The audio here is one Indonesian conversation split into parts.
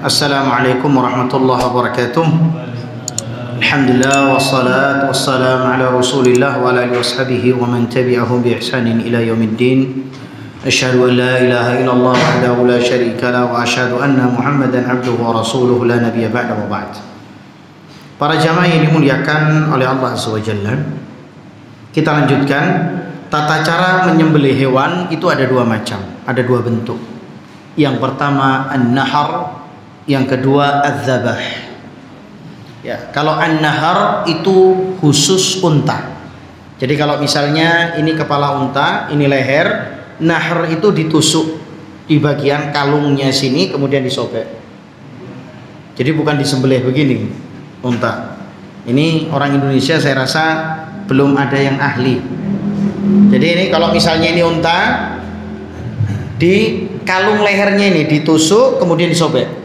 Assalamualaikum warahmatullahi wabarakatuh. Alhamdulillah wassalatu wassalamu ala Rasulillah wa ala alihi washabihi wa man tabi'ahum bi ihsanin ila yaumiddin. Asyhadu an la ilaha illallah wahdahu la syarika lah wa asyhadu anna Muhammadan abduhu wa rasuluhu la nabiyya ba'da wa ba'd. Para jamaah yang dimuliakan oleh Allah Azza wa Jalla, kita lanjutkan tata cara menyembelih hewan. Itu ada dua macam, ada dua bentuk. Yang pertama an-nahar, yang kedua az-zabah. Ya, kalau an-nahar itu khusus unta. Jadi kalau misalnya ini kepala unta, ini leher, nahar itu ditusuk di bagian kalungnya sini kemudian disobek. Jadi bukan disembelih begini unta. Ini orang Indonesia saya rasa belum ada yang ahli. Jadi ini kalau misalnya ini unta, di kalung lehernya ini ditusuk kemudian disobek.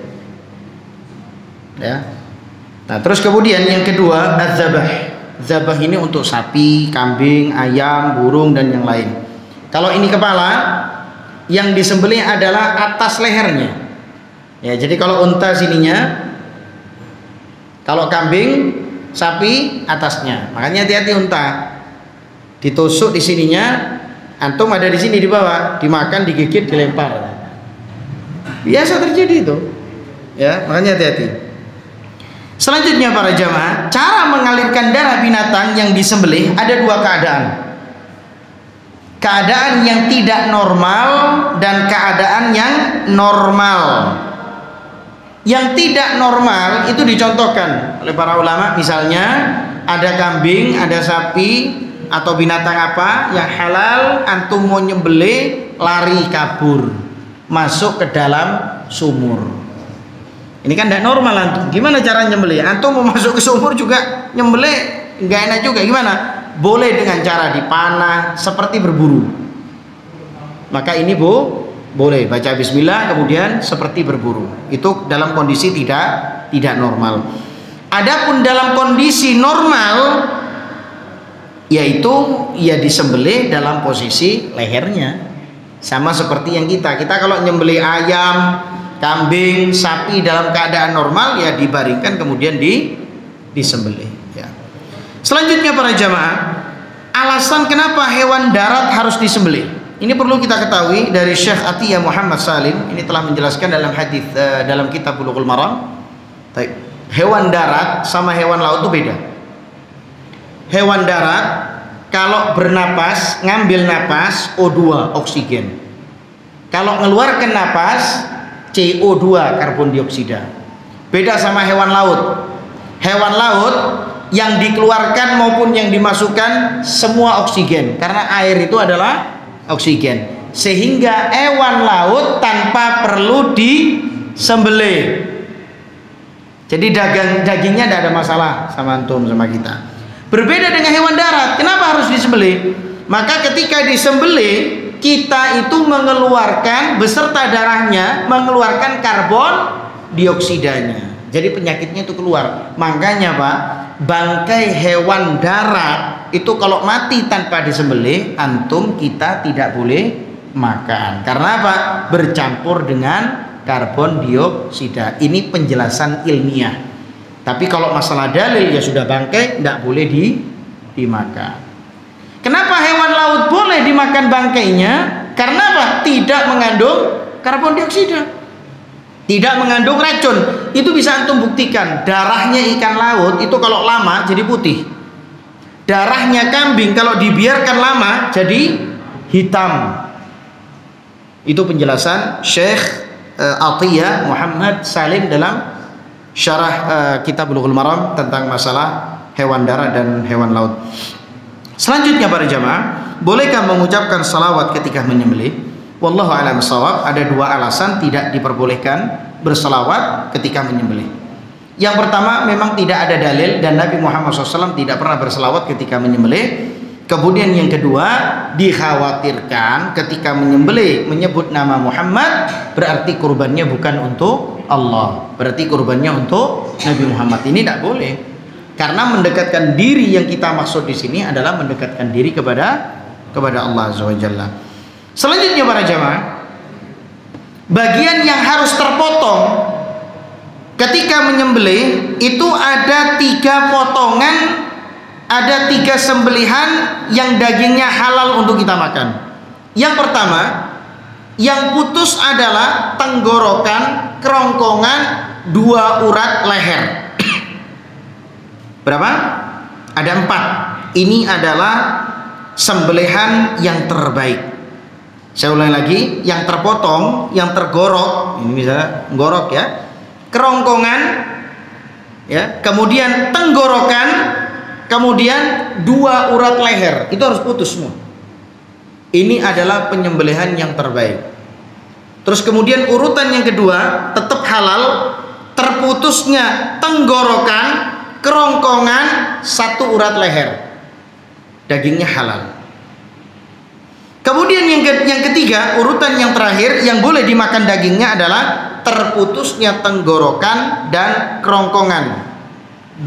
Ya. Nah, terus kemudian yang kedua az-zabah. Zabah ini untuk sapi, kambing, ayam, burung dan yang lain. Kalau ini kepala, yang disembelih adalah atas lehernya. Ya, jadi kalau unta sininya, kalau kambing, sapi atasnya. Makanya hati-hati unta. Ditusuk di sininya, antum ada di sini di bawah, dimakan, digigit, dilempar. Biasa terjadi itu. Ya, makanya hati-hati. Selanjutnya para jamaah, cara mengalirkan darah binatang yang disembelih ada dua keadaan. Keadaan yang tidak normal dan keadaan yang normal. Yang tidak normal itu dicontohkan oleh para ulama, misalnya ada kambing, ada sapi atau binatang apa yang halal, antum mau nyembelih, lari kabur, masuk ke dalam sumur. Ini kan tidak normal antum. Gimana cara nyembelih? Antum mau masuk ke sumur juga nyembelih, nggak enak juga. Gimana? Boleh dengan cara dipanah seperti berburu. Maka ini boleh baca bismillah kemudian seperti berburu. Itu dalam kondisi tidak normal. Adapun dalam kondisi normal, yaitu ia disembelih dalam posisi lehernya. Sama seperti yang kita kalau nyembelih ayam, kambing, sapi dalam keadaan normal ya dibaringkan kemudian disembelih ya. Selanjutnya para jamaah, alasan kenapa hewan darat harus disembelih ini perlu kita ketahui dari Syekh Atiyah Muhammad Salim. Ini telah menjelaskan dalam hadis dalam kitab Bulughul Maram. Hewan darat sama hewan laut itu beda. Hewan darat kalau bernapas, ngambil napas O2 oksigen, kalau mengeluarkan napas CO2 karbon dioksida. Beda sama hewan laut. Hewan laut yang dikeluarkan maupun yang dimasukkan semua oksigen, karena air itu adalah oksigen, sehingga hewan laut tanpa perlu disembelih. Jadi dagingnya tidak ada masalah sama antum sama kita. Berbeda dengan hewan darat. Kenapa harus disembelih? Maka ketika disembelih, kita itu mengeluarkan beserta darahnya, mengeluarkan karbon dioksidanya. Jadi penyakitnya itu keluar. Makanya Pak, bangkai hewan darat itu kalau mati tanpa disembelih, antum kita tidak boleh makan. Karena apa? Bercampur dengan karbon dioksida. Ini penjelasan ilmiah. Tapi kalau masalah dalil ya sudah bangkai, tidak boleh dimakan. Kenapa hewan laut boleh dimakan bangkainya? Karena apa? Tidak mengandung karbon dioksida, tidak mengandung racun. Itu bisa antum buktikan. Darahnya ikan laut itu kalau lama jadi putih. Darahnya kambing kalau dibiarkan lama jadi hitam. Itu penjelasan Syekh Atiyah Muhammad Salim dalam syarah kitab Bulughul Maram tentang masalah hewan darat dan hewan laut. Selanjutnya para jamaah, bolehkah mengucapkan salawat ketika menyembelih? Wallahu a'lam bishawab. Ada dua alasan tidak diperbolehkan bersalawat ketika menyembelih. Yang pertama, memang tidak ada dalil dan Nabi Muhammad SAW tidak pernah bersalawat ketika menyembelih. Kemudian yang kedua, dikhawatirkan ketika menyembelih menyebut nama Muhammad, berarti kurbannya bukan untuk Allah, berarti kurbannya untuk Nabi Muhammad. Ini tidak boleh. Karena mendekatkan diri yang kita maksud di sini adalah mendekatkan diri kepada Allah Azza wa Jalla. Selanjutnya para jamaah, bagian yang harus terpotong ketika menyembelih itu ada 3 potongan, ada 3 sembelihan yang dagingnya halal untuk kita makan. Yang pertama, yang putus adalah tenggorokan, kerongkongan, 2 urat leher. Berapa? Ada 4. Ini adalah sembelihan yang terbaik. Saya ulangi lagi, yang terpotong, yang tergorok, ini misalnya gorok ya, kerongkongan, ya, kemudian tenggorokan, kemudian 2 urat leher, itu harus putus semua. Ini adalah penyembelihan yang terbaik. Terus kemudian urutan yang kedua tetap halal, terputusnya tenggorokan, kerongkongan, 1 urat leher, dagingnya halal. Kemudian yang ketiga, urutan yang terakhir yang boleh dimakan dagingnya adalah terputusnya tenggorokan dan kerongkongan,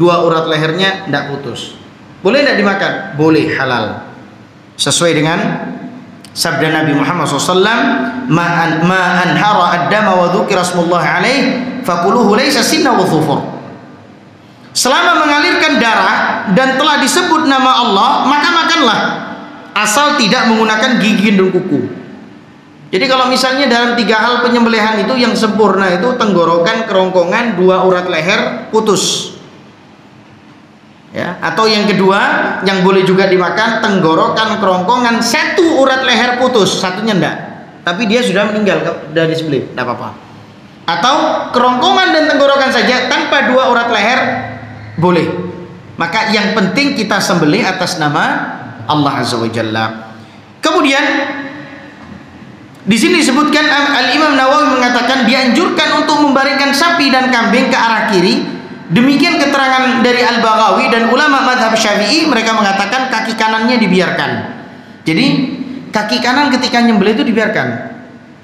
2 urat lehernya tidak putus. Boleh tidak dimakan? Boleh, halal. Sesuai dengan sabda Nabi Muhammad SAW, ma anhara ad-dama wa dzukira smullah alaih fakuluhu laisa sinna wa dhufur. Selama mengalirkan darah dan telah disebut nama Allah, maka makanlah, asal tidak menggunakan gigi dan kuku. Jadi kalau misalnya dalam 3 hal penyembelihan itu yang sempurna itu tenggorokan, kerongkongan, 2 urat leher putus, ya. Atau yang kedua yang boleh juga dimakan tenggorokan, kerongkongan, 1 urat leher putus, satunya enggak, tapi dia sudah meninggal dari disembelih, enggak apa-apa. Atau kerongkongan dan tenggorokan saja tanpa 2 urat leher boleh. Maka yang penting kita sembelih atas nama Allah Azza wa Jalla. Kemudian di sini disebutkan Al-Imam Nawawi mengatakan dianjurkan untuk membaringkan sapi dan kambing ke arah kiri. Demikian keterangan dari Al-Baghawi dan ulama mazhab Syafi'i, mereka mengatakan kaki kanannya dibiarkan. Jadi kaki kanan ketika nyembelih itu dibiarkan.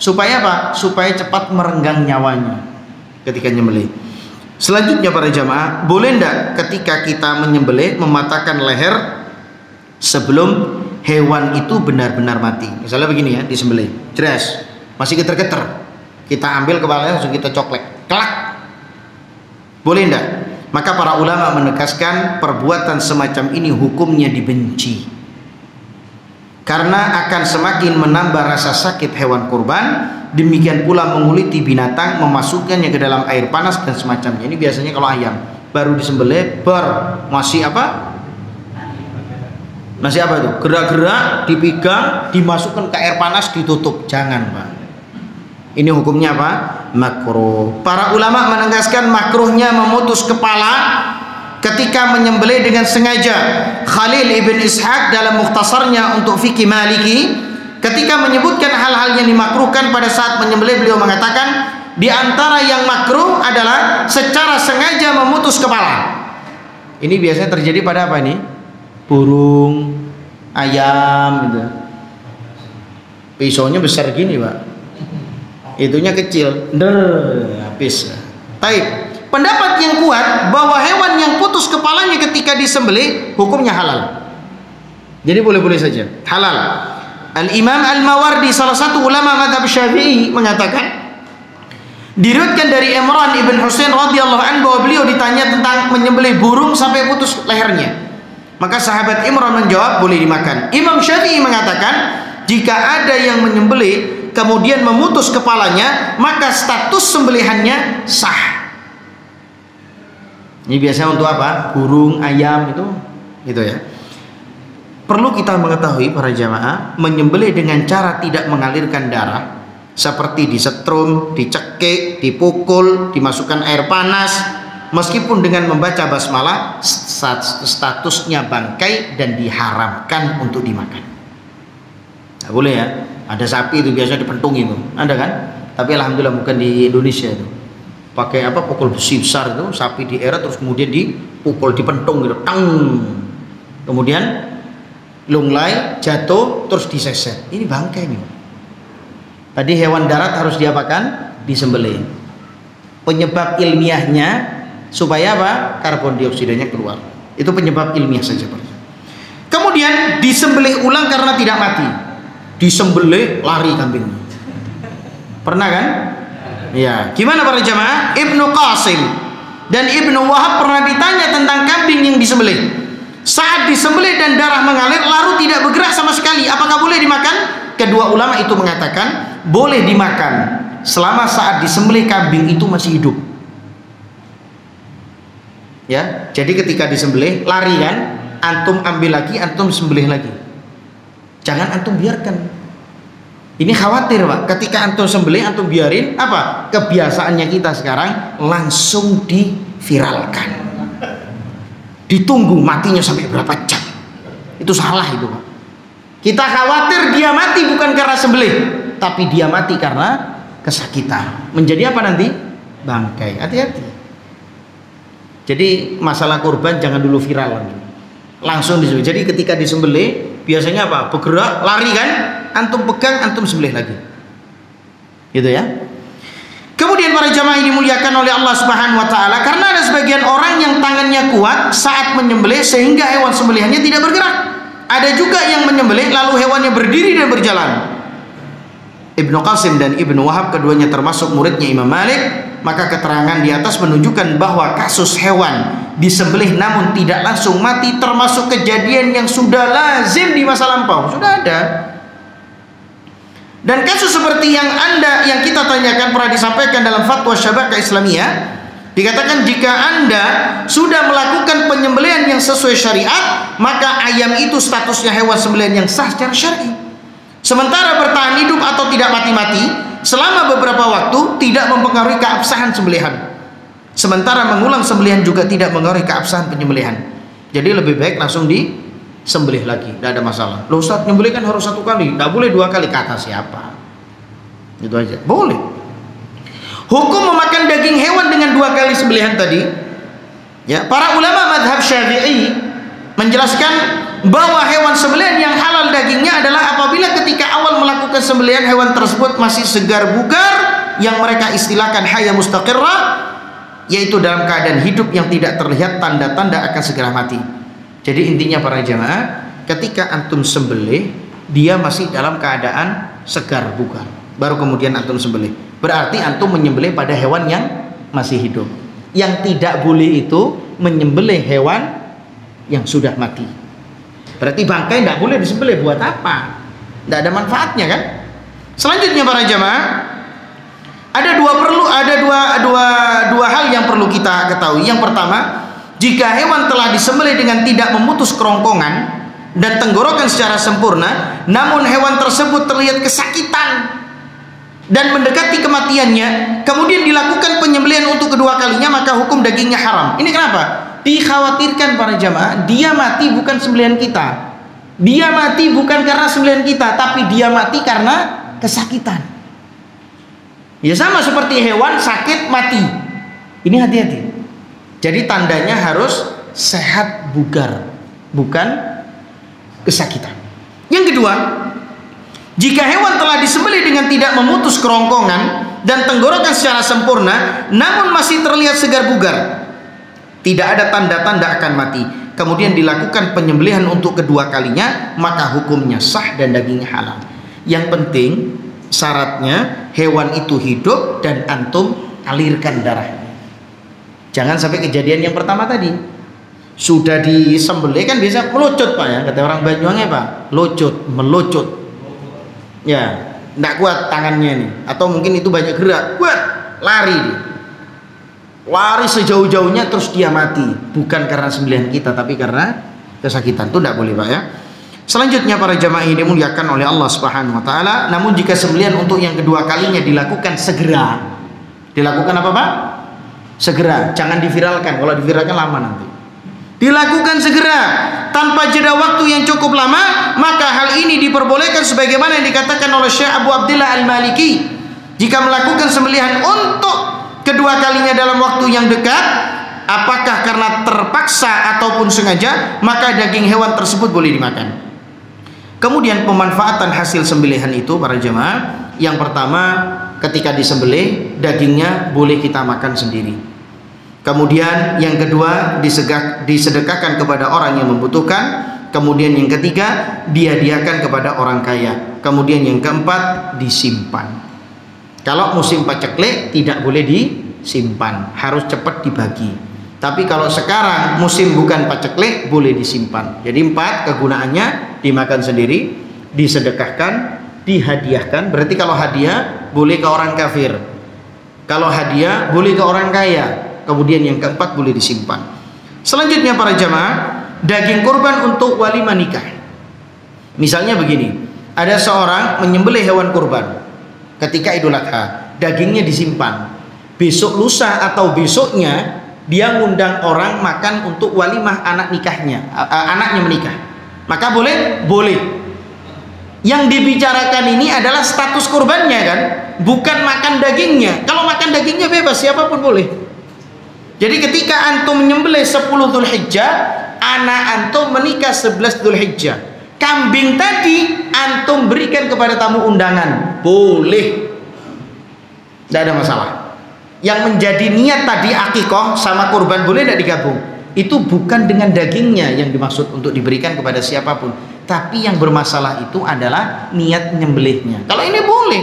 Supaya apa? Supaya cepat merenggang nyawanya ketika nyembelih. Selanjutnya para jamaah, boleh enggak ketika kita menyembelih mematahkan leher sebelum hewan itu benar-benar mati? Misalnya begini ya, disembelih, jelas masih geter-geter, kita ambil kepalanya langsung kita coklek, kelak, boleh enggak? Maka para ulama menegaskan perbuatan semacam ini hukumnya dibenci, karena akan semakin menambah rasa sakit hewan kurban. Demikian pula menguliti binatang, memasukkannya ke dalam air panas dan semacamnya. Ini biasanya kalau ayam baru disembelih masih apa? Masih apa itu? Gerak-gerak, dipegang, dimasukkan ke air panas, ditutup. Jangan, Pak. Ini hukumnya apa? Makruh. Para ulama menegaskan makruhnya memutus kepala ketika menyembelih dengan sengaja. Khalil ibn Ishaq dalam mukhtasarnya untuk fikih Maliki, ketika menyebutkan hal-hal yang dimakruhkan pada saat menyembelih, beliau mengatakan di antara yang makruh adalah secara sengaja memutus kepala. Ini biasanya terjadi pada apa ini? Burung, ayam gitu. Pisaunya besar gini, Pak. Itunya kecil. Habis. Taib. Pendapat yang kuat bahwa hewan yang putus kepalanya ketika disembelih hukumnya halal. Jadi boleh-boleh saja, halal. Al-Imam Al-Mawardi, salah satu ulama mazhab Syafi'i, mengatakan diriwayatkan dari Imran ibn Husain radhiyallahu anhu bahwa beliau ditanya tentang menyembelih burung sampai putus lehernya. Maka sahabat Imran menjawab boleh dimakan. Imam Syafi'i mengatakan jika ada yang menyembelih kemudian memutus kepalanya, maka status sembelihannya sah. Ini biasanya untuk apa? Burung, ayam itu ya. Perlu kita mengetahui para jamaah, menyembelih dengan cara tidak mengalirkan darah seperti disetrum, dicekik, dipukul, dimasukkan air panas, meskipun dengan membaca basmalah, statusnya bangkai dan diharamkan untuk dimakan. Nah, boleh ya. Ada sapi itu biasa dipentung itu, ada kan? Tapi alhamdulillah bukan di Indonesia itu. Pakai apa? Pukul besi besar itu, sapi dieret terus kemudian dipukul, dipentung gitu, tang. Kemudian lunglai, jatuh, terus diseset. Ini bangkai nih. Tadi hewan darat harus diapakan? Disembelih. Penyebab ilmiahnya supaya apa? Karbon dioksidanya keluar. Itu penyebab ilmiah saja. Kemudian disembelih ulang karena tidak mati. Disembelih lari kambing. Pernah kan? Ya, gimana para jamaah? Ibnu Qasim dan Ibnu Wahab pernah ditanya tentang kambing yang disembelih. Saat disembelih dan darah mengalir lalu tidak bergerak sama sekali, apakah boleh dimakan? Kedua ulama itu mengatakan boleh dimakan selama saat disembelih kambing itu masih hidup. Ya, jadi ketika disembelih lari kan, antum ambil lagi, antum sembelih lagi. Jangan antum biarkan. Ini khawatir Pak, ketika antum sembelih antum biarin, apa? Kebiasaannya kita sekarang langsung diviralkan. Ditunggu matinya sampai berapa jam. Itu salah itu Pak. Kita khawatir dia mati bukan karena sembelih, tapi dia mati karena kesakitan. Menjadi apa nanti? Bangkai. Hati-hati. Jadi masalah kurban jangan dulu viral langsung disembelih. Jadi ketika disembelih biasanya apa? Bergerak, lari kan? Antum pegang, antum sembelih lagi. Gitu ya. Kemudian para jamaah ini dimuliakan oleh Allah Subhanahu wa taala, karena ada sebagian orang yang tangannya kuat saat menyembelih sehingga hewan sembelihannya tidak bergerak. Ada juga yang menyembelih lalu hewannya berdiri dan berjalan. Ibnu Qasim dan Ibnu Wahab keduanya termasuk muridnya Imam Malik, maka keterangan di atas menunjukkan bahwa kasus hewan disembelih namun tidak langsung mati termasuk kejadian yang sudah lazim di masa lampau, sudah ada. Dan kasus seperti yang kita tanyakan pernah disampaikan dalam fatwa Syabakah Islamiyah, dikatakan jika Anda sudah melakukan penyembelihan yang sesuai syariat, maka ayam itu statusnya hewan sembelihan yang sah secara syar'i. Sementara bertahan hidup atau tidak mati-mati selama beberapa waktu tidak mempengaruhi keabsahan sembelihan. Sementara mengulang sembelihan juga tidak mempengaruhi keabsahan penyembelihan. Jadi lebih baik langsung disembelih lagi, tidak ada masalah. Loh Ustaz, nyembelih kan harus 1 kali, tidak boleh 2 kali, kata siapa? Itu aja. Boleh. Hukum memakan daging hewan dengan 2 kali sembelihan tadi, ya, para ulama mazhab Syafi'i menjelaskan bahwa hewan sembelihan yang halal dagingnya adalah apabila ketika awal melakukan sembelihan hewan tersebut masih segar bugar, yang mereka istilahkan hayya mustaqirrah, yaitu dalam keadaan hidup yang tidak terlihat tanda-tanda akan segera mati. Jadi intinya para jamaah, ketika antum sembelih dia masih dalam keadaan segar bugar, baru kemudian antum sembelih, berarti antum menyembelih pada hewan yang masih hidup. Yang tidak boleh itu menyembelih hewan yang sudah mati. Berarti bangkai tidak boleh disembelih. Buat apa? Tidak ada manfaatnya kan? Selanjutnya para jamaah, ada dua hal yang perlu kita ketahui. Yang pertama, jika hewan telah disembelih dengan tidak memutus kerongkongan dan tenggorokan secara sempurna, namun hewan tersebut terlihat kesakitan dan mendekati kematiannya, kemudian dilakukan penyembelihan untuk kedua kalinya, maka hukum dagingnya haram. Ini kenapa? Dikhawatirkan para jamaah, dia mati bukan sembelihan kita, dia mati bukan karena sembelihan kita, tapi dia mati karena kesakitan. Ya sama seperti hewan sakit mati. Ini hati-hati. Jadi tandanya harus sehat bugar, bukan kesakitan. Yang kedua, jika hewan telah disembelih dengan tidak memutus kerongkongan dan tenggorokan secara sempurna, namun masih terlihat segar bugar, tidak ada tanda-tanda akan mati, kemudian dilakukan penyembelihan untuk kedua kalinya, maka hukumnya sah dan dagingnya halal. Yang penting syaratnya hewan itu hidup dan antum alirkan darahnya. Jangan sampai kejadian yang pertama tadi, sudah disembelih kan biasa melucut Pak ya, kata orang Banyuwangi Pak, lucut, melucut. Ya, tidak kuat tangannya nih, atau mungkin itu banyak gerak, kuat, lari dia. Lari sejauh-jauhnya terus dia mati, bukan karena sembelihan kita tapi karena kesakitan. Itu tidak boleh Pak ya. Selanjutnya para jamaah ini dimuliakan oleh Allah Subhanahu wa taala, namun jika sembelihan untuk yang kedua kalinya dilakukan segera. Dilakukan apa Pak? Segera, jangan diviralkan. Kalau diviralkan lama nanti. Dilakukan segera tanpa jeda waktu yang cukup lama, maka hal ini diperbolehkan sebagaimana yang dikatakan oleh Syekh Abu Abdillah Al-Maliki. Jika melakukan sembelihan untuk kedua kalinya dalam waktu yang dekat, apakah karena terpaksa ataupun sengaja, maka daging hewan tersebut boleh dimakan. Kemudian pemanfaatan hasil sembelihan itu para jemaah, yang pertama ketika disembelih dagingnya boleh kita makan sendiri. Kemudian yang kedua disedekahkan kepada orang yang membutuhkan. Kemudian yang ketiga dihadiahkan kepada orang kaya. Kemudian yang keempat disimpan. Kalau musim paceklik tidak boleh disimpan, harus cepat dibagi. Tapi kalau sekarang musim bukan paceklik, boleh disimpan. Jadi 4 kegunaannya: dimakan sendiri, disedekahkan, dihadiahkan. Berarti kalau hadiah boleh ke orang kafir, kalau hadiah boleh ke orang kaya. Kemudian yang keempat, boleh disimpan. Selanjutnya para jamaah, daging kurban untuk walimah nikah. Misalnya begini, ada seorang menyembelih hewan kurban ketika Idul Adha, dagingnya disimpan. Besok lusa atau besoknya dia ngundang orang makan untuk walimah anak nikahnya, anaknya menikah. Maka boleh? Boleh. Yang dibicarakan ini adalah status kurbannya kan, bukan makan dagingnya. Kalau makan dagingnya bebas, siapapun boleh. Jadi ketika antum menyembelih 10 Dzulhijjah, anak antum menikah 11 Dzulhijjah, kambing tadi antum berikan kepada tamu undangan, boleh, tidak ada masalah. Yang menjadi niat tadi akikoh sama kurban boleh tidak digabung? Itu bukan dengan dagingnya yang dimaksud untuk diberikan kepada siapapun, tapi yang bermasalah itu adalah niat nyembelihnya. Kalau ini boleh,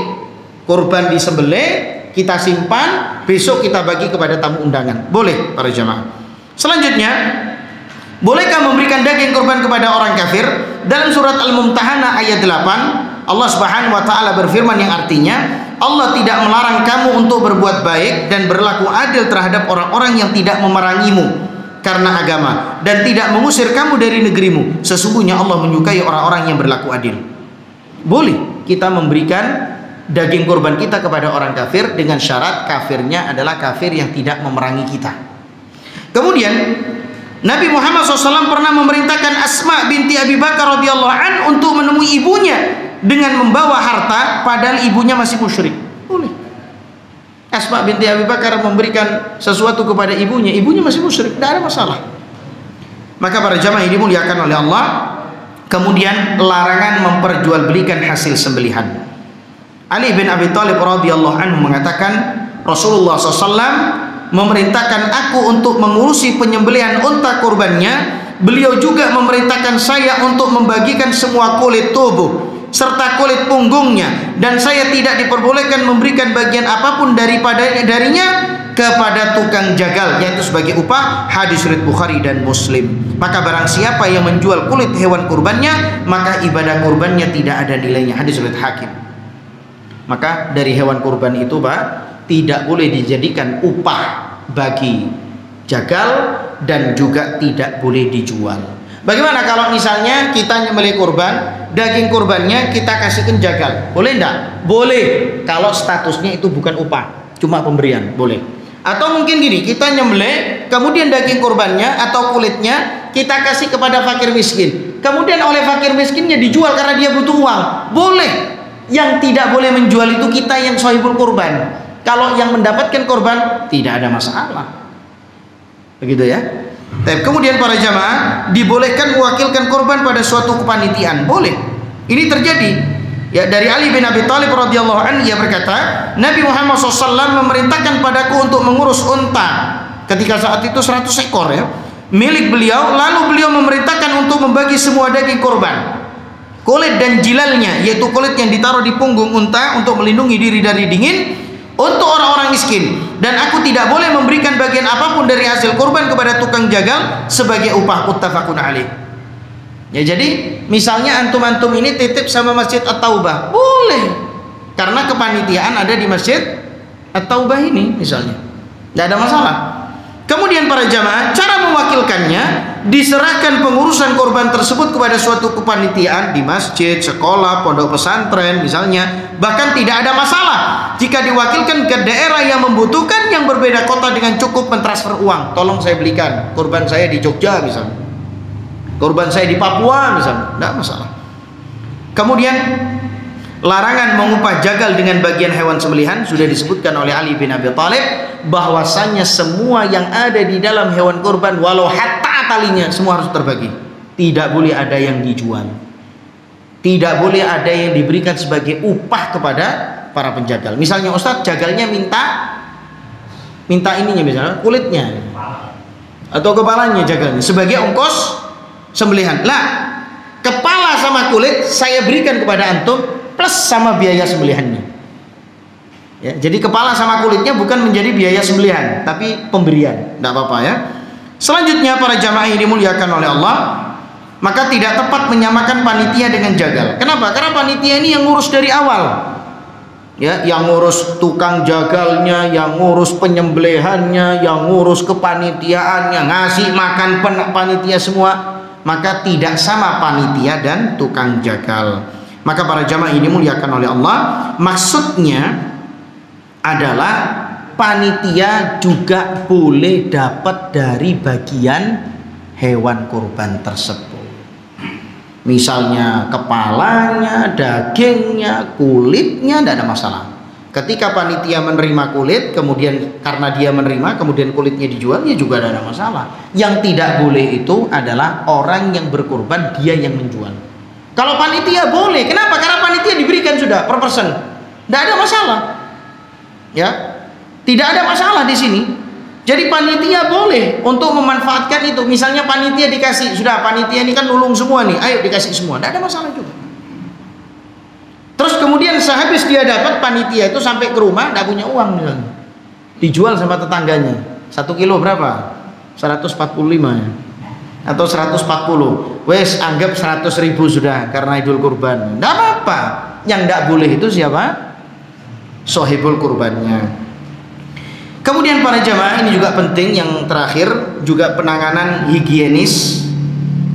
kurban disembelih, kita simpan, besok kita bagi kepada tamu undangan, boleh para jamaah. Selanjutnya, bolehkah memberikan daging kurban kepada orang kafir? Dalam surat Al-Mumtahanah ayat 8, Allah Subhanahu wa taala berfirman yang artinya, Allah tidak melarang kamu untuk berbuat baik dan berlaku adil terhadap orang-orang yang tidak memerangimu karena agama dan tidak mengusir kamu dari negerimu. Sesungguhnya Allah menyukai orang-orang yang berlaku adil. Boleh kita memberikan daging kurban kita kepada orang kafir dengan syarat kafirnya adalah kafir yang tidak memerangi kita. Kemudian Nabi Muhammad SAW pernah memerintahkan Asma binti Abi Bakar radhiyallahu an untuk menemui ibunya dengan membawa harta padahal ibunya masih musyrik. Boleh. Asma binti Abi Bakar memberikan sesuatu kepada ibunya, ibunya masih musyrik, tidak ada masalah. Maka para jamaah ini dimuliakan oleh Allah. Kemudian larangan memperjualbelikan hasil sembelihan. Ali bin Abi Thalib radhiyallahu anhu mengatakan, Rasulullah SAW memerintahkan aku untuk mengurusi penyembelihan unta kurbannya. Beliau juga memerintahkan saya untuk membagikan semua kulit tubuh serta kulit punggungnya, dan saya tidak diperbolehkan memberikan bagian apapun darinya kepada tukang jagal, yaitu sebagai upah. Hadis riwayat Bukhari dan Muslim. Maka barang siapa yang menjual kulit hewan kurbannya, maka ibadah kurbannya tidak ada nilainya. Hadis riwayat Hakim. Maka dari hewan kurban itu Pak, tidak boleh dijadikan upah bagi jagal dan juga tidak boleh dijual. Bagaimana kalau misalnya kita nyembelih kurban, daging kurbannya kita kasihkan jagal, boleh enggak? Boleh, kalau statusnya itu bukan upah, cuma pemberian, boleh. Atau mungkin gini, kita nyembelih, kemudian daging kurbannya atau kulitnya kita kasih kepada fakir miskin, kemudian oleh fakir miskinnya dijual karena dia butuh uang, boleh. Yang tidak boleh menjual itu kita yang sahibul kurban. Kalau yang mendapatkan kurban tidak ada masalah, begitu ya. Kemudian para jamaah, dibolehkan mewakilkan kurban pada suatu kepanitiaan, boleh. Ini terjadi ya dari Ali bin Abi Thalib radhiyallahu anhu, ia berkata, Nabi Muhammad SAW memerintahkan padaku untuk mengurus unta ketika saat itu 100 ekor ya milik beliau. Lalu beliau memerintahkan untuk membagi semua daging kurban, kulit dan jilalnya, yaitu kulit yang ditaruh di punggung unta untuk melindungi diri dari dingin, untuk orang-orang miskin. Dan aku tidak boleh memberikan bagian apapun dari hasil kurban kepada tukang jagal sebagai upah. Muttafaqun alaih. Ya, jadi misalnya antum-antum ini titip sama Masjid At-Taubah, boleh, karena kepanitiaan ada di Masjid At-Taubah ini misalnya, tidak ada masalah. Kemudian para jamaah, cara mewakilkannya, diserahkan pengurusan kurban tersebut kepada suatu kepanitiaan di masjid, sekolah, pondok pesantren misalnya. Bahkan tidak ada masalah jika diwakilkan ke daerah yang membutuhkan, yang berbeda kota, dengan cukup mentransfer uang. Tolong saya belikan kurban saya di Jogja misalnya, kurban saya di Papua misalnya, tidak masalah. Kemudian larangan mengupah jagal dengan bagian hewan sembelihan sudah disebutkan oleh Ali bin Abi Thalib, bahwasannya semua yang ada di dalam hewan kurban, walau hatta talinya, semua harus terbagi. Tidak boleh ada yang dijual, tidak boleh ada yang diberikan sebagai upah kepada para penjagal. Misalnya Ustadz, jagalnya minta ininya, misalnya kulitnya atau kepalanya jagalnya sebagai ongkos sembelihan. Lah, kepala sama kulit saya berikan kepada antum plus sama biaya sembelihannya. Ya, jadi kepala sama kulitnya bukan menjadi biaya sembelihan, tapi pemberian. Tidak apa-apa ya. Selanjutnya para jamaah yang dimuliakan oleh Allah, maka tidak tepat menyamakan panitia dengan jagal. Kenapa? Karena panitia ini yang ngurus dari awal. Ya, yang ngurus tukang jagalnya, yang ngurus penyembelihannya, yang ngurus kepanitiaannya, ngasih makan panitia semua. Maka tidak sama panitia dan tukang jagal. Maka para jamaah ini dimuliakan oleh Allah, maksudnya adalah panitia juga boleh dapat dari bagian hewan kurban tersebut. Misalnya kepalanya, dagingnya, kulitnya, tidak ada masalah. Ketika panitia menerima kulit, kemudian karena dia menerima, kemudian kulitnya dijual, ya juga tidak ada masalah. Yang tidak boleh itu adalah orang yang berkurban, dia yang menjual. Kalau panitia boleh, kenapa? Karena panitia diberikan sudah per person, tidak ada masalah. Ya, tidak ada masalah di sini. Jadi panitia boleh untuk memanfaatkan itu. Misalnya panitia dikasih, sudah panitia ini kan nulung semua nih, ayo dikasih semua, tidak ada masalah juga. Terus kemudian sehabis dia dapat, panitia itu sampai ke rumah tidak punya uang misalnya, dijual sama tetangganya. 1 kilo berapa? 145 ya, atau 140. Wes anggap 100.000 sudah karena idul kurban. Tidak apa-apa. Yang tidak boleh itu siapa? Sohibul kurbannya. Kemudian para jamaah ini juga penting, yang terakhir juga penanganan higienis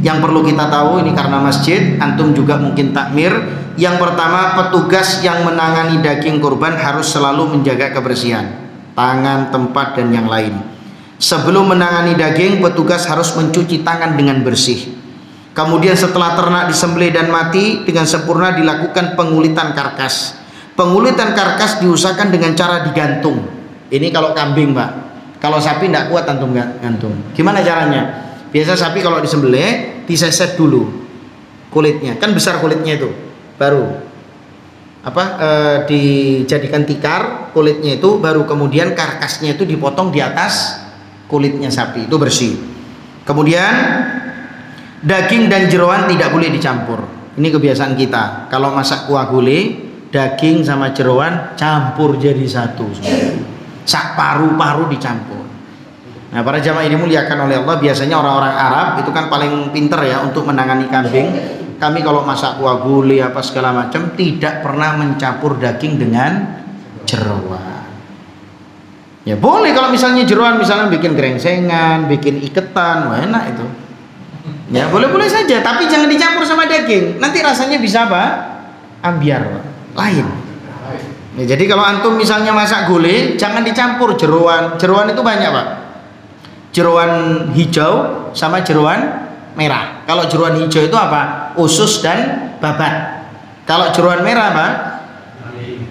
yang perlu kita tahu ini karena masjid, antum juga mungkin takmir. Yang pertama, petugas yang menangani daging kurban harus selalu menjaga kebersihan tangan, tempat dan yang lain. Sebelum menangani daging, petugas harus mencuci tangan dengan bersih. Kemudian setelah ternak disembelih dan mati, dengan sempurna dilakukan pengulitan karkas. Pengulitan karkas diusahakan dengan cara digantung. Ini kalau kambing, Pak. Kalau sapi tidak kuat antum gantung. Gimana caranya? Biasa sapi kalau disembelih diseset dulu kulitnya, kan besar kulitnya itu. Baru dijadikan tikar kulitnya itu, baru kemudian karkasnya itu dipotong di atas kulitnya sapi, itu bersih. Kemudian daging dan jeroan tidak boleh dicampur. Ini kebiasaan kita. Kalau masak kuah gulai, daging sama jeroan campur jadi satu, sak paru-paru dicampur. Nah, para jamaah ini dimuliakan oleh Allah, biasanya orang-orang Arab itu kan paling pinter ya untuk menangani kambing. Kami kalau masak kuah gulai apa segala macam tidak pernah mencampur daging dengan jeroan. Ya boleh kalau misalnya jeroan, misalnya bikin gerengsengan, bikin iketan, wah enak itu. Ya boleh-boleh saja, tapi jangan dicampur sama daging. Nanti rasanya bisa apa? Ambiar, lain. Ya, jadi kalau antum misalnya masak gulai, jangan dicampur jeroan. Jeroan itu banyak, Pak. Jeroan hijau sama jeroan merah. Kalau jeroan hijau itu apa? Usus dan babat. Kalau jeroan merah apa?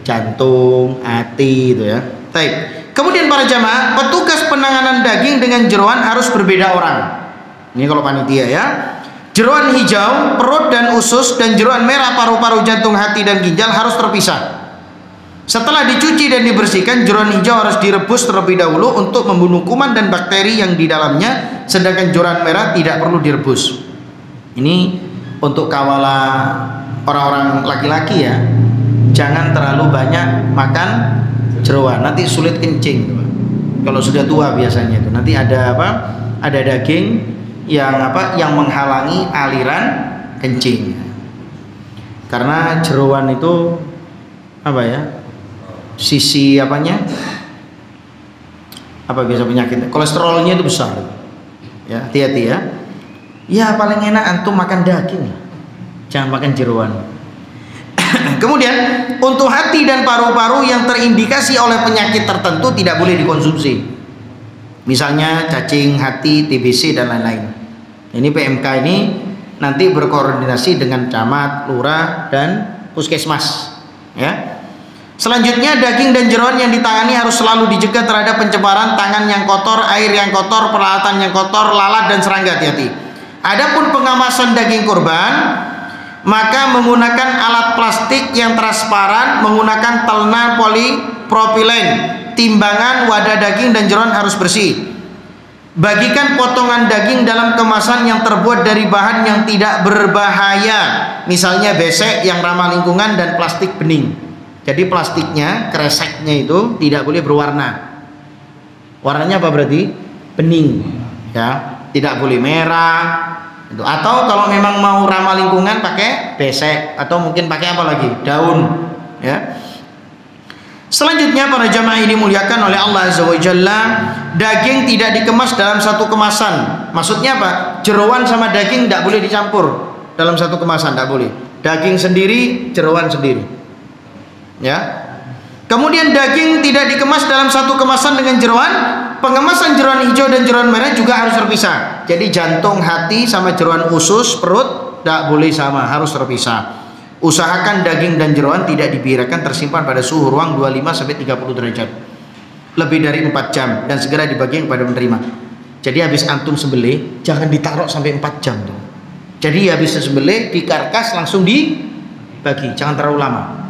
Jantung, hati itu ya. Baik. Kemudian para jamaah, petugas penanganan daging dengan jeroan harus berbeda orang. Ini kalau panitia ya. Jeroan hijau, perut dan usus, dan jeroan merah, paru-paru, jantung, hati dan ginjal harus terpisah. Setelah dicuci dan dibersihkan, jeroan hijau harus direbus terlebih dahulu untuk membunuh kuman dan bakteri yang di dalamnya, sedangkan jeroan merah tidak perlu direbus. Ini untuk kawala orang-orang laki-laki ya. Jangan terlalu banyak makan jeroan, nanti sulit kencing. Kalau sudah tua biasanya itu nanti ada apa? Ada daging yang menghalangi aliran kencing. Karena jeroan itu apa ya? Sisi apanya? Apa biasa penyakit? Kolesterolnya itu besar. Ya, hati-hati ya. Ya paling enak antum makan daging. Jangan makan jeroan. Kemudian untuk hati dan paru-paru yang terindikasi oleh penyakit tertentu tidak boleh dikonsumsi. Misalnya cacing hati, TBC dan lain-lain. Ini PMK ini nanti berkoordinasi dengan camat, lurah dan puskesmas. Ya. Selanjutnya daging dan jeroan yang ditangani harus selalu dijaga terhadap pencemaran tangan yang kotor, air yang kotor, peralatan yang kotor, lalat dan serangga. Hati-hati. Adapun pengemasan daging kurban, maka menggunakan alat plastik yang transparan, menggunakan telna polipropilen. Timbangan wadah daging dan jeroan harus bersih. Bagikan potongan daging dalam kemasan yang terbuat dari bahan yang tidak berbahaya, misalnya besek yang ramah lingkungan dan plastik bening. Jadi plastiknya, kreseknya itu tidak boleh berwarna. Warnanya apa berarti? Bening, ya. Tidak boleh merah. Itu. Atau kalau memang mau ramah lingkungan pakai besek atau mungkin pakai apa lagi? Daun, ya. Selanjutnya para jamaah ini dimuliakan oleh Allah Azza wa Jalla, daging tidak dikemas dalam satu kemasan. Maksudnya apa? Jeroan sama daging tidak boleh dicampur dalam satu kemasan, tidak boleh. Daging sendiri, jeroan sendiri. Ya. Kemudian daging tidak dikemas dalam satu kemasan dengan jeroan. Pengemasan jeroan hijau dan jeroan merah juga harus terpisah. Jadi jantung, hati sama jeroan usus perut tidak boleh sama, harus terpisah. Usahakan daging dan jeroan tidak dibiarkan tersimpan pada suhu ruang 25 sampai 30 derajat. Lebih dari 4 jam dan segera dibagi kepada penerima. Jadi habis antum sembelih jangan ditaruh sampai 4 jam tuh. Jadi habis sembelih dikarkas langsung dibagi, jangan terlalu lama.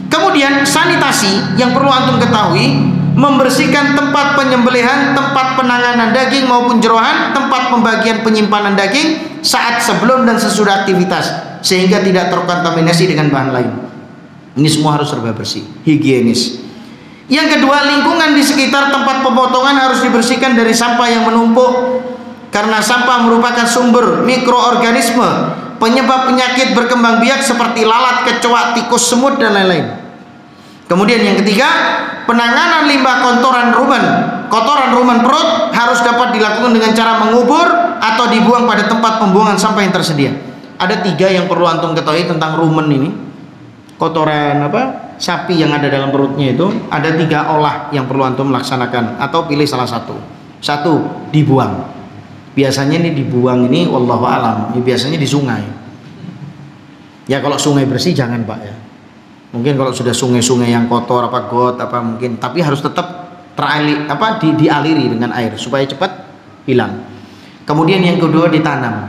Kemudian sanitasi yang perlu antum ketahui, membersihkan tempat penyembelihan, tempat penanganan daging maupun jeroan, tempat pembagian penyimpanan daging saat sebelum dan sesudah aktivitas, sehingga tidak terkontaminasi dengan bahan lain. Ini semua harus serba bersih, higienis. Yang kedua, lingkungan di sekitar tempat pemotongan harus dibersihkan dari sampah yang menumpuk, karena sampah merupakan sumber mikroorganisme penyebab penyakit berkembang biak seperti lalat, kecoa, tikus, semut dan lain-lain. Kemudian yang ketiga, penanganan limbah kotoran rumen perut harus dapat dilakukan dengan cara mengubur atau dibuang pada tempat pembuangan sampah yang tersedia. Ada 3 yang perlu antum ketahui tentang rumen ini. Kotoran sapi yang ada dalam perutnya itu ada 3 olah yang perlu antum laksanakan atau pilih salah satu. 1, dibuang. Biasanya ini dibuang ini wallahu alam, ini biasanya di sungai. Ya kalau sungai bersih jangan Pak ya. Mungkin kalau sudah sungai-sungai yang kotor got mungkin, tapi harus tetap dialiri dengan air supaya cepat hilang. Kemudian yang kedua ditanam.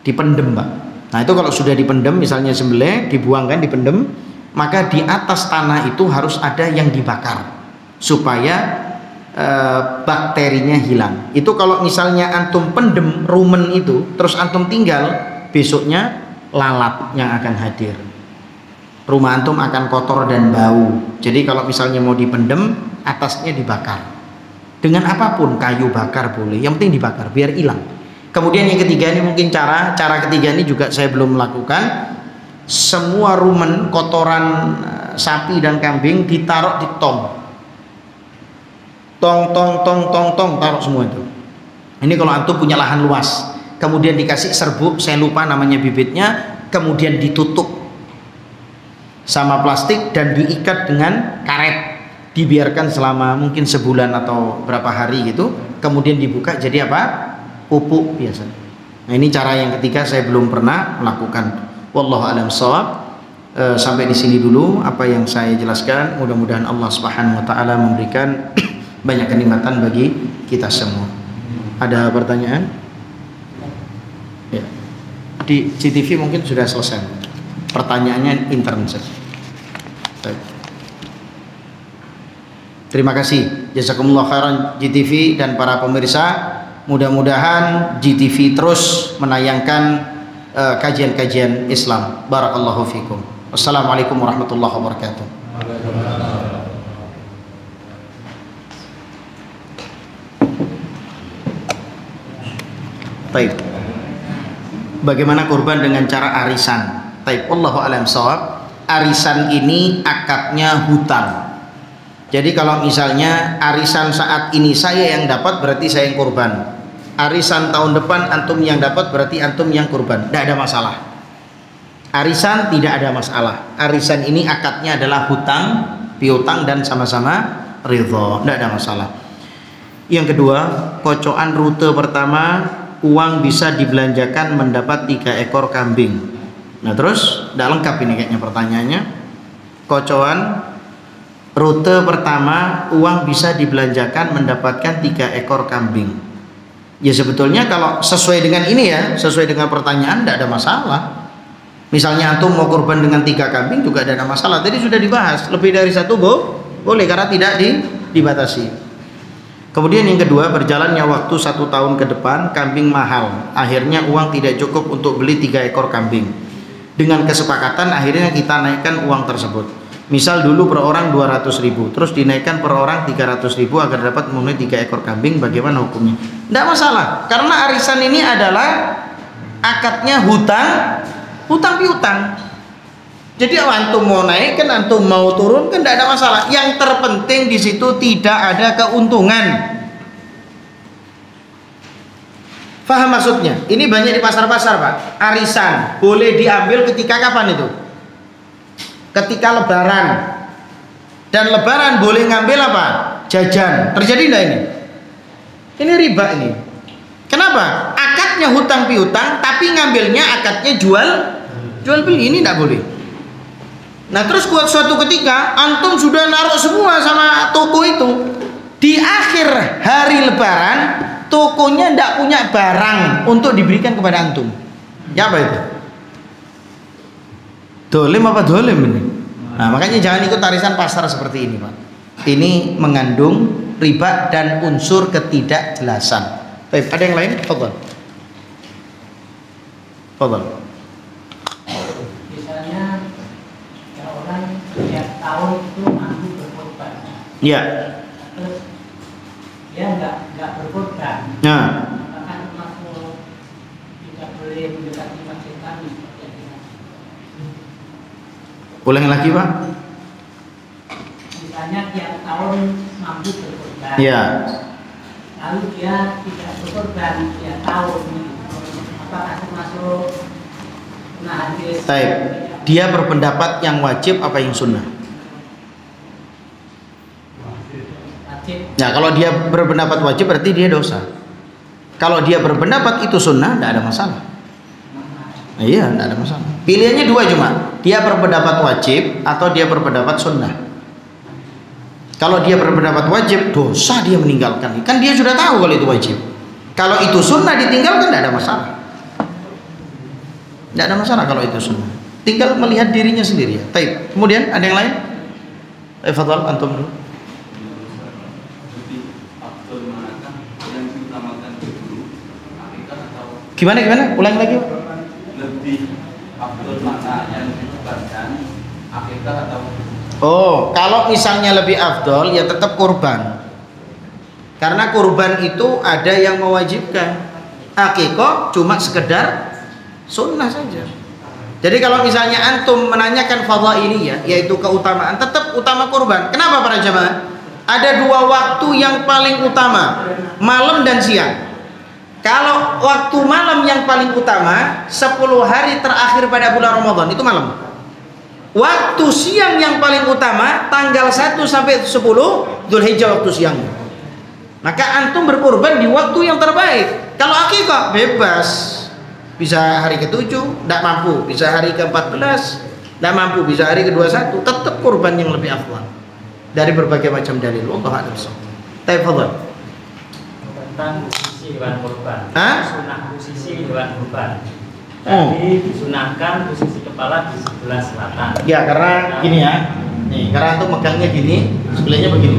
Dipendem Pak. Nah itu kalau sudah dipendem, misalnya sembelih dibuangkan dipendem, maka di atas tanah itu harus ada yang dibakar supaya bakterinya hilang. Itu kalau misalnya antum pendem rumen itu terus antum tinggal, besoknya lalat yang akan hadir. Rumah antum akan kotor dan bau. Jadi kalau misalnya mau dipendem, atasnya dibakar dengan apapun, kayu bakar boleh, yang penting dibakar biar hilang. Kemudian yang ketiga ini mungkin cara ketiga ini juga saya belum melakukan. Semua rumen kotoran sapi dan kambing ditaruh di tong, taruh semua itu. Ini kalau antum punya lahan luas, kemudian dikasih serbuk, saya lupa namanya bibitnya, kemudian ditutup sama plastik dan diikat dengan karet, dibiarkan selama mungkin sebulan atau berapa hari gitu, kemudian dibuka jadi pupuk biasa. Nah ini cara yang ketiga saya belum pernah melakukan. Wallahu a'lam shawab. Sampai di sini dulu apa yang saya jelaskan. Mudah-mudahan Allah Subhanahu wa taala memberikan banyak kenikmatan bagi kita semua. Ada pertanyaan? Ya. Di CTV mungkin sudah selesai. Pertanyaannya intern saja. Terima kasih. Jazakumullah khairan GTV dan para pemirsa. Mudah-mudahan GTV terus menayangkan kajian-kajian Islam. Barakallahu fikum. Wassalamualaikum warahmatullahi wabarakatuh. Baik. Bagaimana kurban dengan cara arisan? Baik, wallahu a'lam shawab. Arisan ini akadnya hutang. Jadi kalau misalnya arisan saat ini saya yang dapat berarti saya yang kurban. Arisan tahun depan antum yang dapat berarti antum yang kurban. Tidak ada masalah. Arisan tidak ada masalah. Arisan ini akadnya adalah hutang, piutang dan sama-sama ridho. Tidak ada masalah. Yang kedua, kocokan rute pertama, uang bisa dibelanjakan mendapat 3 ekor kambing. Nah terus tidak lengkap ini kayaknya pertanyaannya. Kocokan rute pertama, uang bisa dibelanjakan mendapatkan 3 ekor kambing. Ya sebetulnya kalau sesuai dengan ini ya, sesuai dengan pertanyaan tidak ada masalah. Misalnya antum mau kurban dengan 3 kambing juga tidak ada masalah. Tadi sudah dibahas, lebih dari 1 boleh karena tidak dibatasi. Kemudian yang kedua, berjalannya waktu 1 tahun ke depan, kambing mahal. Akhirnya uang tidak cukup untuk beli 3 ekor kambing. Dengan kesepakatan akhirnya kita naikkan uang tersebut. Misal dulu per orang 200.000, terus dinaikkan per orang 300.000 agar dapat memenuhi 3 ekor kambing. Bagaimana hukumnya? Tidak masalah, karena arisan ini adalah akadnya hutang piutang. Jadi antum mau naik kan, antum mau turun kan, tidak ada masalah. Yang terpenting di situ tidak ada keuntungan. Faham maksudnya? Ini banyak di pasar-pasar, Pak. Arisan boleh diambil ketika kapan itu? Ketika lebaran. Dan lebaran boleh ngambil apa? Jajan. Terjadi enggak ini? Ini riba ini. Kenapa? Akadnya hutang piutang, tapi ngambilnya akadnya jual beli. Ini enggak boleh. Nah, terus buat suatu ketika antum sudah naruh semua sama toko itu, di akhir hari lebaran tokonya tidak punya barang untuk diberikan kepada antum. Ya apa itu? Dolim apa dolim ini? Nah, makanya jangan ikut arisan pasar seperti ini, Pak. Ini mengandung riba dan unsur ketidakjelasan. Baik, ada yang lain? Fadhal. Misalnya ya orang setiap tahun itu mampu berkorban. Ya. Terus dia nggak berkorban. Nah. Bahkan masuk tidak boleh mendekati masjid kami. Ulang lagi, Pak. Misalnya tiap tahun mampu berkorban. Ya. Lalu dia tidak berkorban tiap tahun. Apakah termasuk hadis? Baik. Dia berpendapat yang wajib apa yang sunnah? Wajib. Nah, kalau dia berpendapat wajib berarti dia dosa. Kalau dia berpendapat itu sunnah, tidak ada masalah. Iya, tidak ada masalah. Pilihannya dua cuma, dia berpendapat wajib atau dia berpendapat sunnah. Kalau dia berpendapat wajib, dosa dia meninggalkan. Kan dia sudah tahu kalau itu wajib. Kalau itu sunnah ditinggalkan, tidak ada masalah. Tidak ada masalah kalau itu sunnah. Tinggal melihat dirinya sendiri ya. Baik. Kemudian ada yang lain? Fadhal, antum dulu. Gimana? Ulang lagi. Lebih afdol mana yang dikorbankan, akikah atau? Oh, kalau misalnya lebih afdol ya tetap kurban. Karena kurban itu ada yang mewajibkan. Akikah cuma sekedar sunnah saja. Jadi kalau misalnya antum menanyakan fadhailiyah, yaitu keutamaan, tetap utama kurban. Kenapa para jamaah? Ada dua waktu yang paling utama, malam dan siang. Kalau waktu malam yang paling utama 10 hari terakhir pada bulan Ramadan itu malam. Waktu siang yang paling utama tanggal 1 sampai 10 Dzulhijjah waktu siang. Maka antum berkurban di waktu yang terbaik. Kalau akikah bebas. Bisa hari ke-7 tidak mampu, bisa hari ke-14 tidak mampu, bisa hari ke-21, tetap kurban yang lebih afdal dari berbagai macam dalil. Allah a'lam. Tafadhal. Tentang posisi hewan kurban. Hah? Posisi hewan kurban. Jadi disunahkan posisi kepala di sebelah selatan. Ya, karena gini ya. Nih, karena untuk megangnya gini, sebelahnya begini.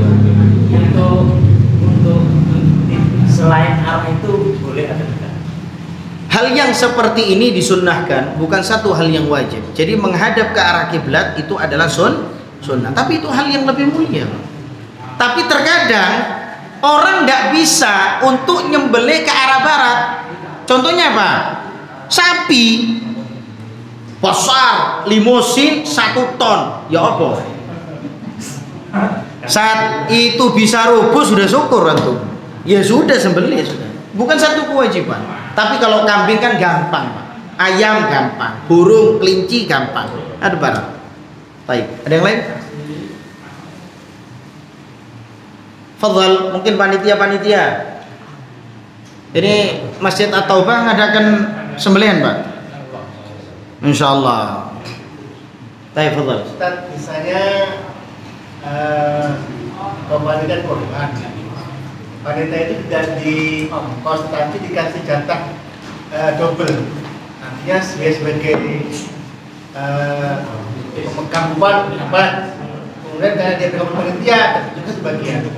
Untuk selain arah itu boleh ada tidak? Hal yang seperti ini disunnahkan, bukan satu hal yang wajib. Jadi menghadap ke arah kiblat itu adalah sunnah, tapi itu hal yang lebih mulia. Tapi terkadang orang nggak bisa untuk nyembelih ke arah barat. Contohnya apa? Sapi besar, limusin 1 ton, ya apa? Saat itu bisa rubuh sudah syukur antum. Ya sudah sembelih sudah. Bukan satu kewajiban. Tapi kalau kambing kan gampang, Pak. Ayam gampang, burung, kelinci gampang. Ada barang. Baik, ada yang lain? Fadhal, mungkin panitia. Ini Masjid At-Taubah ngadakan sembelihan, Pak. Insyaallah. Baik, fadhal. Ustaz, misalnya pembagian korban, panitia itu tidak di kos tapi dikasih jatah double. Artinya sebagai pemegang kurban apa? Kemudian karena dia pegang panitia juga sebagian.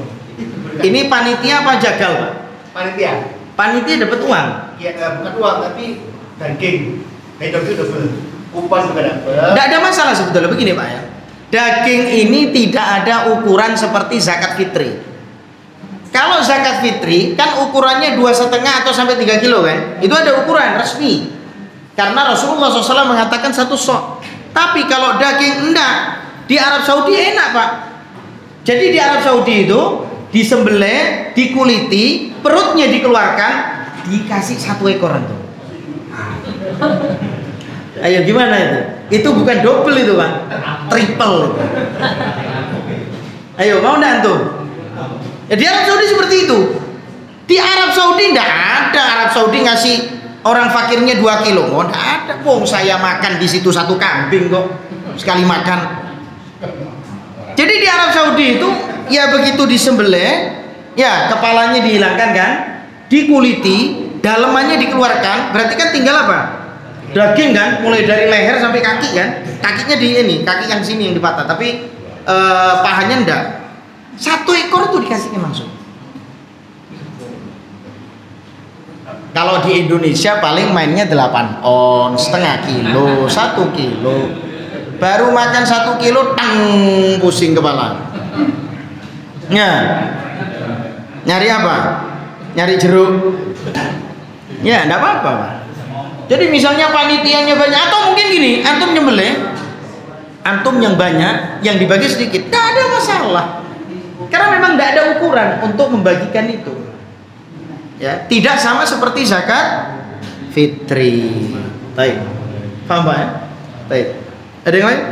Ini panitia apa jagal, Pak? Panitia. Panitia dapat uang. Ya bukan uang tapi daging. Daging double. Kupas juga dapat. Tidak ada masalah sebetulnya. Begini Pak ya, daging ini tidak ada ukuran seperti zakat fitri. Kalau zakat fitri kan ukurannya 2,5 atau sampai 3 kilo kan, itu ada ukuran resmi. Karena Rasulullah SAW mengatakan 1 sok. Tapi kalau daging enggak, di Arab Saudi enak Pak. Jadi di Arab Saudi itu disembelih, dikuliti, perutnya dikeluarkan, dikasih 1 ekoran tuh. Ayo gimana itu? Itu bukan double itu Pak, triple itu. Ayo mau nggak tuh? Ya, di Arab Saudi seperti itu. Di Arab Saudi nggak ada Arab Saudi ngasih orang fakirnya 2 kilo. Oh nggak ada. Wong saya makan di situ 1 kambing kok sekali makan. Jadi di Arab Saudi itu ya begitu disembelih, ya kepalanya dihilangkan kan, dikuliti, dalemannya dikeluarkan, berarti kan tinggal apa? Daging kan, mulai dari leher sampai kaki kan, kakinya di ini, kaki yang sini yang dipatah, tapi pahanya enggak. 1 ekor tuh dikasihkan langsung. Kalau di Indonesia paling mainnya 8 on, setengah kilo, 1 kilo. Baru makan 1 kilo, tang, pusing kepala. Ya, nyari apa? Nyari jeruk. Ya, enggak apa-apa Pak. Jadi misalnya panitianya banyak, atau mungkin gini, antum nyembelih, antum yang banyak, yang dibagi sedikit, tidak ada masalah. Karena memang tidak ada ukuran untuk membagikan itu. Ya, tidak sama seperti zakat fitri. Baik, paham Pak ya? Baik. Ada yang lain?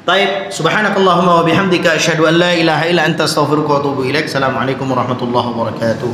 Baik, subhanakallahumma wa bihamdika asyhadu an la ilaha illa anta astaghfiruka wa atubu ilaik. Assalamualaikum warahmatullahi wabarakatuh.